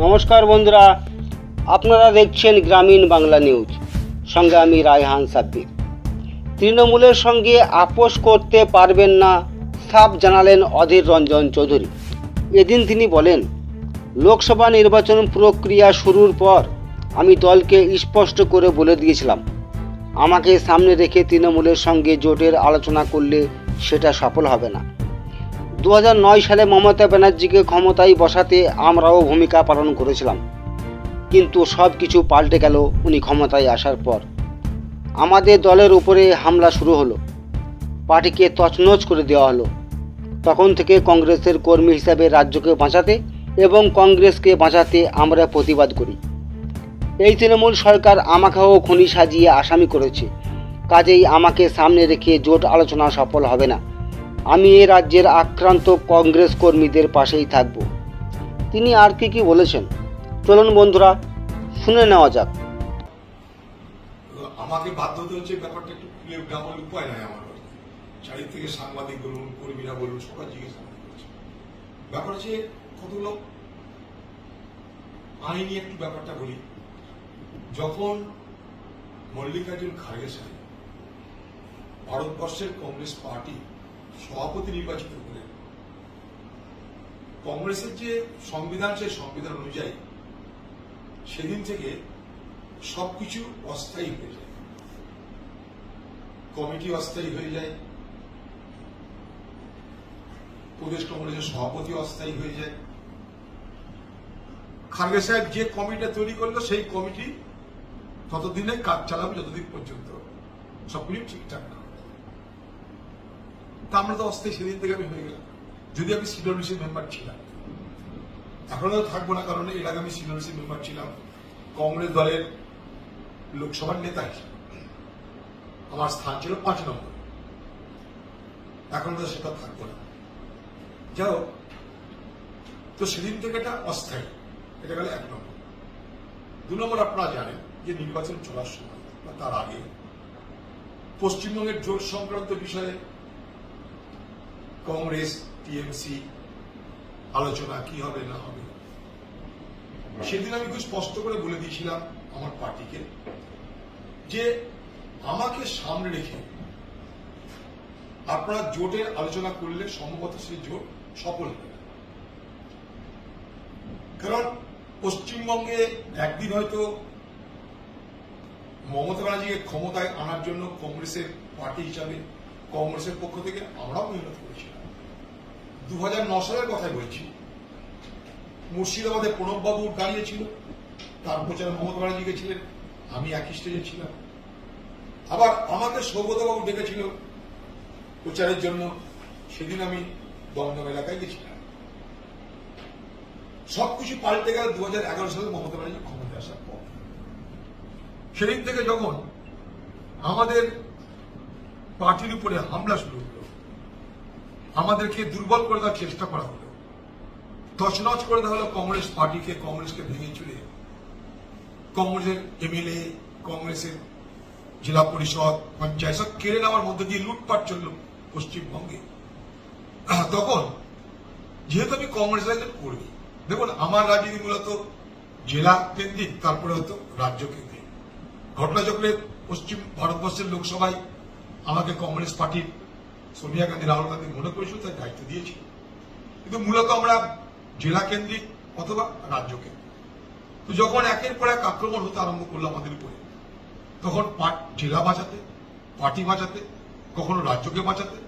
নমস্কার বন্ধুরা, আপনারা দেখছেন গ্রামীণ বাংলা নিউজ, সঙ্গে আমি রায়হান সাব্বির। তৃণমূলের সঙ্গে আপোষ করতে পারবেন না, সাফ জানালেন অধীর রঞ্জন চৌধুরী। এদিন তিনি বলেন, লোকসভা নির্বাচন প্রক্রিয়া শুরুর পর আমি দলকে স্পষ্ট করে বলে দিয়েছিলাম, আমাকে সামনে রেখে তৃণমূলের সঙ্গে জোটের আলোচনা করলে সেটা সফল হবে না। 2009 সালে মমতা ব্যানার্জিকে ক্ষমতায় বসাতে আমরাও ভূমিকা পালন করেছিলাম, কিন্তু সব কিছু পাল্টে গেল উনি ক্ষমতায় আসার পর। আমাদের দলের উপরে হামলা শুরু হলো, পার্টিকে তছনছ করে দেওয়া হলো। তখন থেকে কংগ্রেসের কর্মী হিসাবে রাজ্যকে বাঁচাতে এবং কংগ্রেসকে বাঁচাতে আমরা প্রতিবাদ করি। এই তৃণমূল সরকার আমাকেও খুনি সাজিয়ে আসামি করেছে, কাজেই আমাকে সামনে রেখে জোট আলোচনা সফল হবে না। আমি এ রাজ্যের আক্রান্ত কংগ্রেস কর্মীদের পাশেই থাকব। তিনি আর কি বলেছেন, চলুন বন্ধুরা শুনে নেওয়া যাক। আমাকে বাধ্য হচ্ছে ব্যাপারটা একটু খুলে দেওয়ার উপায় নাই আমার। চারি থেকে সাংবাদিক বলুন, কর্মীরা বলুন, সবাই জিজ্ঞেস করছে। ব্যাপার হচ্ছে কতগুলো আইনি একটু ব্যাপারটা বলি। যখন মল্লিকার্জুন খাড়গে সাহেব ভারতবর্ষের কংগ্রেস পার্টি সভাপতি নির্বাচিত হলেন, কংগ্রেসের যে সংবিধান, সেই সংবিধান অনুযায়ী সেদিন থেকে সবকিছু অস্থায়ী হয়ে যায়। কমিটি অস্থায়ী হয়ে যায়, প্রদেশ কংগ্রেসের সভাপতি অস্থায়ী হয়ে যায়। খাড়গে সাহেব যে কমিটিটা তৈরি করলো, সেই কমিটি ততদিনে কাজ চালাবে যতদিন পর্যন্ত সবকিছু ঠিকঠাক না। তা আমরা তো অস্থায়ী সেদিন থেকে আমি হয়ে গেলাম। যদি আমি সিডব্লিউসি মেম্বার ছিলাম, এখন তো থাকবো না, কারণ এর আগে আমি সিডব্লিউসি মেম্বার ছিলাম, কংগ্রেস দলের লোকসভার নেতা হিসেবে আমার স্থান ছিল 5 নম্বর। এখন তো সেটা থাকবো না। যাও, তো সেদিন থেকে এটা অস্থায়ী, এটা গেল 1 নম্বর। 2 নম্বর, আপনারা জানেন যে নির্বাচন চলার সময় বা তার আগে পশ্চিমবঙ্গের জোট সংক্রান্ত বিষয়ে কংগ্রেস টিএমসি আলোচনা কি হবে না হবে, সেদিন আমি খুব স্পষ্ট করে বলে দিয়েছিলাম আমার পার্টিকে যে আমাকে সামনে রেখে আপনারা জোটের আলোচনা করলে সম্ভবত সেই জোট সফল হবে। কারণ পশ্চিমবঙ্গে একদিন হয়তো মমতা ব্যানার্জিকে ক্ষমতায় আনার জন্য কংগ্রেসের পার্টি হিসাবে কংগ্রেসের পক্ষ থেকে আমরাও মেহনত করেছিলাম। 2009 সালের কথাই বলছি, মুর্শিদাবাদে প্রণববাবু দাঁড়িয়েছিল, তার প্রচারে মমতা ব্যানার্জি গেছিলেন, আমি একই স্টেজে ছিলাম। আবার আমাকে সৌগতবাবু ডেকেছিল প্রচারের জন্য, সেদিন আমি দমদম এলাকায় গেছিলাম। সবকিছু পাল্টে গেল 2011 সালে মমতা ব্যানার্জি ক্ষমতায় আসার পর। সেদিন থেকে যখন আমাদের পার্টির উপরে হামলা শুরু হলো, আমাদেরকে দুর্বল করে দেওয়ার চেষ্টা করা হলো, তছনছ করে দেওয়া হলো কংগ্রেস পার্টিকে, কংগ্রেসকে ভেঙে চুরে কংগ্রেসের এমএলএ, কংগ্রেসের জেলা পরিষদ, পঞ্চায়েত সব কেড়ে নেওয়ার মধ্যে দিয়ে লুটপাট চলল পশ্চিমবঙ্গে। তখন যেহেতু আমি কংগ্রেসের একজন কর্মী, দেখুন আমার রাজনীতি মূলত জেলা কেন্দ্রিক, তারপরে হতো রাজ্য কেন্দ্রিক। ঘটনাচক্রে পশ্চিম ভারতবর্ষের লোকসভায় আমাকে কংগ্রেস পার্টির সোনিয়া গান্ধী, রাহুল গান্ধী মনে করেছিল, তার দায়িত্ব দিয়েছিল। কিন্তু মূলত আমরা জেলা কেন্দ্রিক অথবা রাজ্য কেন্দ্রিক। তো যখন একের পর এক আক্রমণ হতে আরম্ভ করলো আমাদের উপরে, তখন জেলা বাঁচাতে, পার্টি বাঁচাতে, কখনো রাজ্যকে বাঁচাতে,